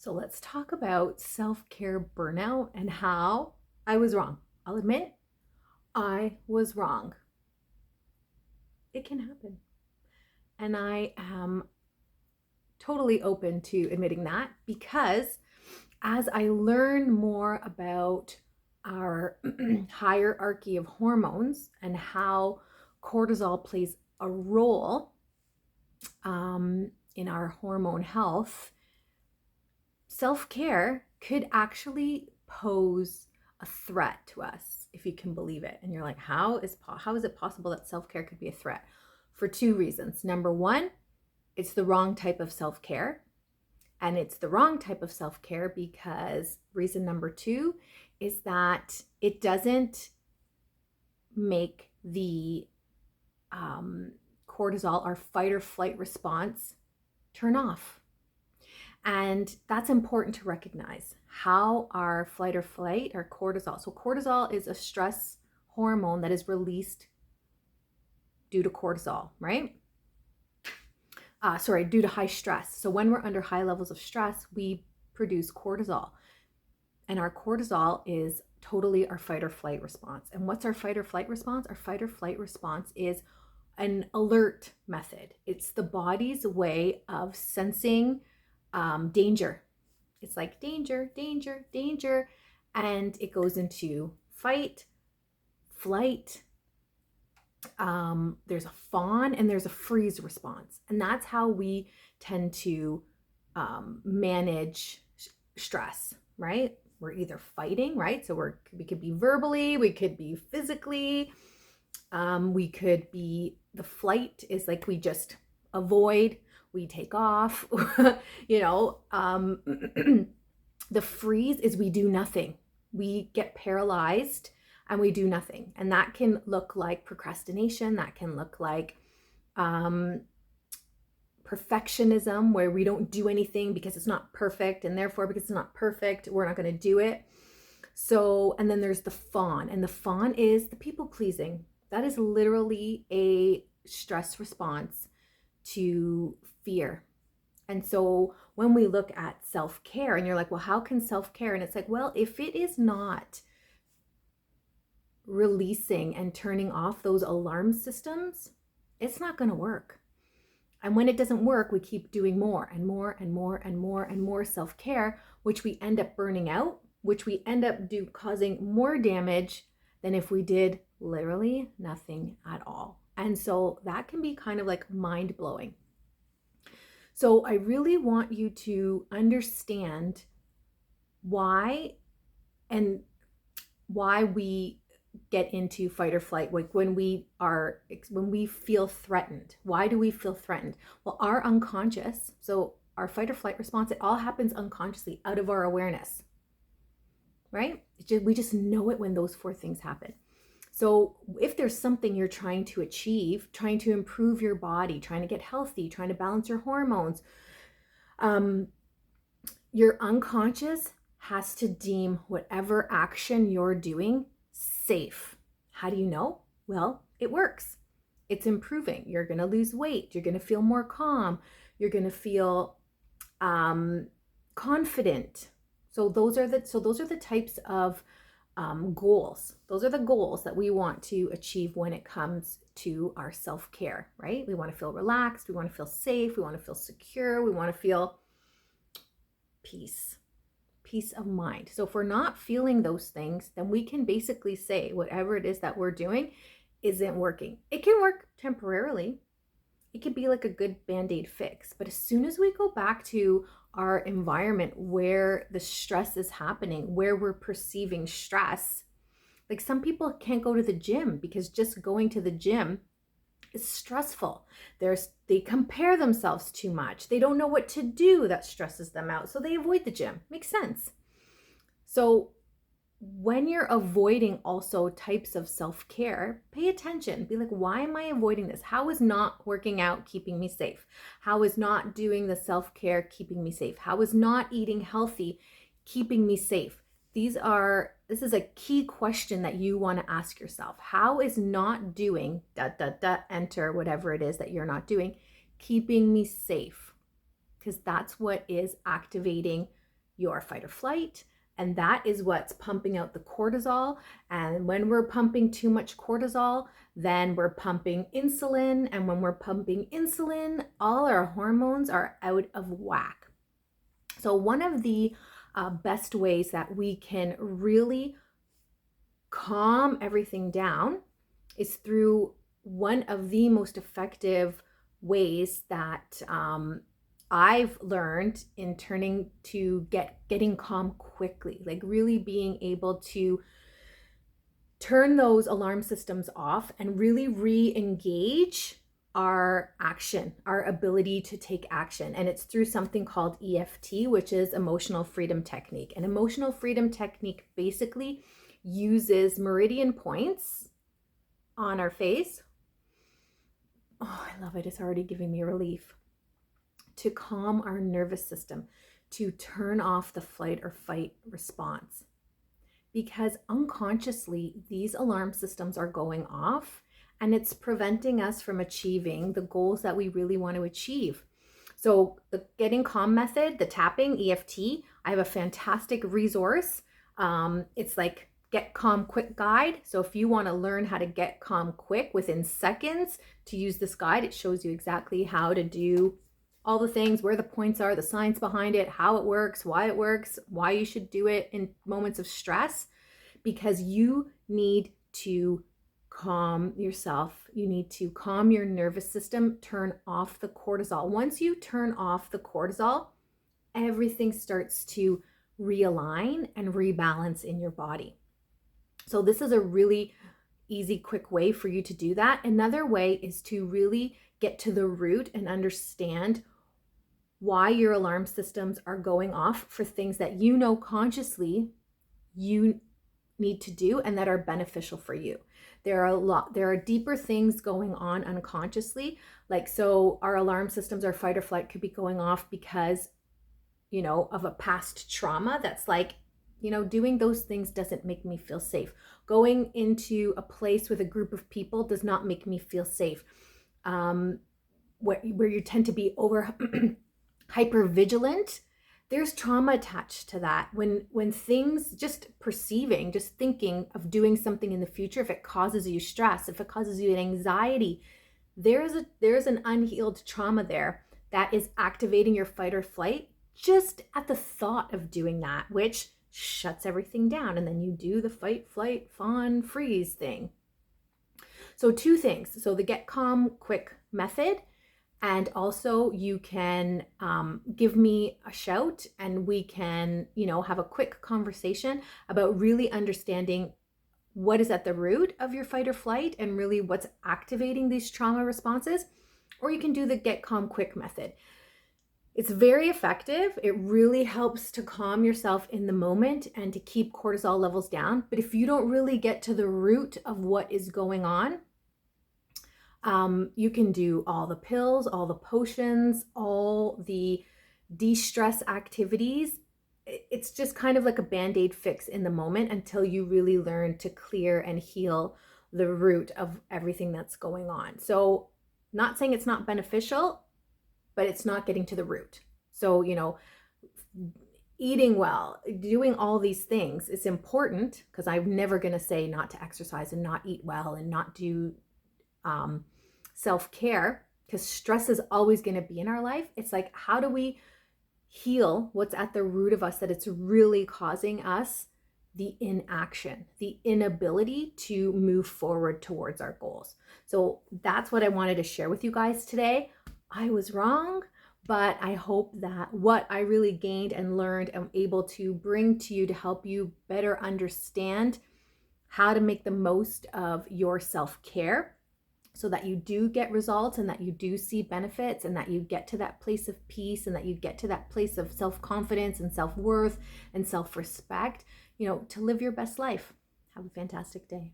So let's talk about self-care burnout and how I was wrong. I'll admit I was wrong. It can happen. And I am totally open to admitting that because as I learn more about our hierarchy of hormones and how cortisol plays a role in our hormone health, self-care could actually pose a threat to us, if you can believe it. And you're like, how is it possible that self-care could be a threat? For two reasons. Number one, it's the wrong type of self-care. And it's the wrong type of self-care because reason number two is that it doesn't make the cortisol, our fight or flight response, turn off. And that's important to recognize how our fight or flight, our cortisol. So cortisol is a stress hormone that is released due to cortisol, right? Due to high stress. So when we're under high levels of stress, we produce cortisol. And our cortisol is totally our fight or flight response. And what's our fight or flight response? Our fight or flight response is an alert method. It's the body's way of sensing danger. It's like danger, danger, danger. And it goes into fight, flight. There's a fawn and there's a freeze response. And that's how we tend to manage stress, right? We're either fighting, right? So we could be verbally, we could be physically, we could be, the flight is like we just avoid, we take off, the freeze is we do nothing. We get paralyzed and we do nothing. And that can look like procrastination. That can look like perfectionism, where we don't do anything because it's not perfect. And therefore, because it's not perfect, we're not going to do it. So, and then there's the fawn. And the fawn is the people pleasing. That is literally a stress response to fear. And so when we look at self-care and you're like, well, how can self-care? And it's like, well, if it is not releasing and turning off those alarm systems, it's not going to work. And when it doesn't work, we keep doing more and more and more and more and more self-care, which we end up burning out, which we end up causing more damage than if we did literally nothing at all. And so that can be kind of like mind-blowing. So I really want you to understand why we get into fight or flight. Like when we feel threatened. Why do we feel threatened? Well, our unconscious, so our fight or flight response, it all happens unconsciously out of our awareness, right? We just know it when those four things happen. So if there's something you're trying to achieve, trying to improve your body, trying to get healthy, trying to balance your hormones, your unconscious has to deem whatever action you're doing safe. How do you know? Well, it works. It's improving. You're going to lose weight. You're going to feel more calm. You're going to feel confident. So those are the types of goals. Those are the goals that we want to achieve when it comes to our self-care, right? We want to feel relaxed. We want to feel safe. We want to feel secure. We want to feel peace of mind. So if we're not feeling those things, then we can basically say whatever it is that we're doing isn't working. It can work temporarily. It could be like a good Band-Aid fix. But as soon as we go back to our environment where the stress is happening, where we're perceiving stress, like some people can't go to the gym because just going to the gym is stressful. They compare themselves too much. They don't know what to do that stresses them out. So they avoid the gym. Makes sense. So when you're avoiding also types of self-care, pay attention. Be like, why am I avoiding this? How is not working out keeping me safe? How is not doing the self-care keeping me safe? How is not eating healthy keeping me safe? This is a key question that you want to ask yourself. How is not doing, enter whatever it is that you're not doing, keeping me safe? Because that's what is activating your fight or flight. And that is what's pumping out the cortisol. And when we're pumping too much cortisol, then we're pumping insulin. And when we're pumping insulin, all our hormones are out of whack. So one of the best ways that we can really calm everything down is through one of the most effective ways that I've learned in turning to getting calm quickly, like really being able to turn those alarm systems off and really re-engage our action, our ability to take action. And it's through something called EFT, which is emotional freedom technique. And emotional freedom technique basically uses meridian points on our face. Oh, I love it. It's already giving me relief. To calm our nervous system, to turn off the flight or fight response. Because unconsciously, these alarm systems are going off and it's preventing us from achieving the goals that we really want to achieve. So the getting calm method, the tapping, EFT, I have a fantastic resource. It's like Get Calm Quick Guide. So if you want to learn how to get calm quick within seconds to use this guide, it shows you exactly how to do all the things, where the points are, the science behind it, how it works, why you should do it in moments of stress, because you need to calm yourself. You need to calm your nervous system, turn off the cortisol. Once you turn off the cortisol, everything starts to realign and rebalance in your body. So this is a really easy, quick way for you to do that. Another way is to really get to the root and understand why your alarm systems are going off for things that you know consciously you need to do and that are beneficial for you. There are deeper things going on unconsciously. Like, so our alarm systems, our fight or flight could be going off because, of a past trauma that's like, doing those things doesn't make me feel safe. Going into a place with a group of people does not make me feel safe. Where you tend to be hyper vigilant, there's trauma attached to that. When things, just thinking of doing something in the future, if it causes you stress, if it causes you an anxiety, there's an unhealed trauma there that is activating your fight or flight just at the thought of doing that, which shuts everything down. And then you do the fight, flight, fawn, freeze thing. So two things. So the Get Calm Quick method. And also you can give me a shout and we can, have a quick conversation about really understanding what is at the root of your fight or flight and really what's activating these trauma responses. Or you can do the Get Calm Quick method. It's very effective. It really helps to calm yourself in the moment and to keep cortisol levels down. But if you don't really get to the root of what is going on, you can do all the pills, all the potions, all the de-stress activities. It's just kind of like a Band-Aid fix in the moment until you really learn to clear and heal the root of everything that's going on. So not saying it's not beneficial, but it's not getting to the root. So, eating well, doing all these things, it's important, because I'm never going to say not to exercise and not eat well and not do self-care, because stress is always going to be in our life. It's like, how do we heal what's at the root of us that it's really causing us the inaction, the inability to move forward towards our goals? So that's what I wanted to share with you guys today. I was wrong, but I hope that what I really gained and learned, I'm able to bring to you to help you better understand how to make the most of your self-care so that you do get results and that you do see benefits and that you get to that place of peace and that you get to that place of self-confidence and self-worth and self-respect, to live your best life. Have a fantastic day.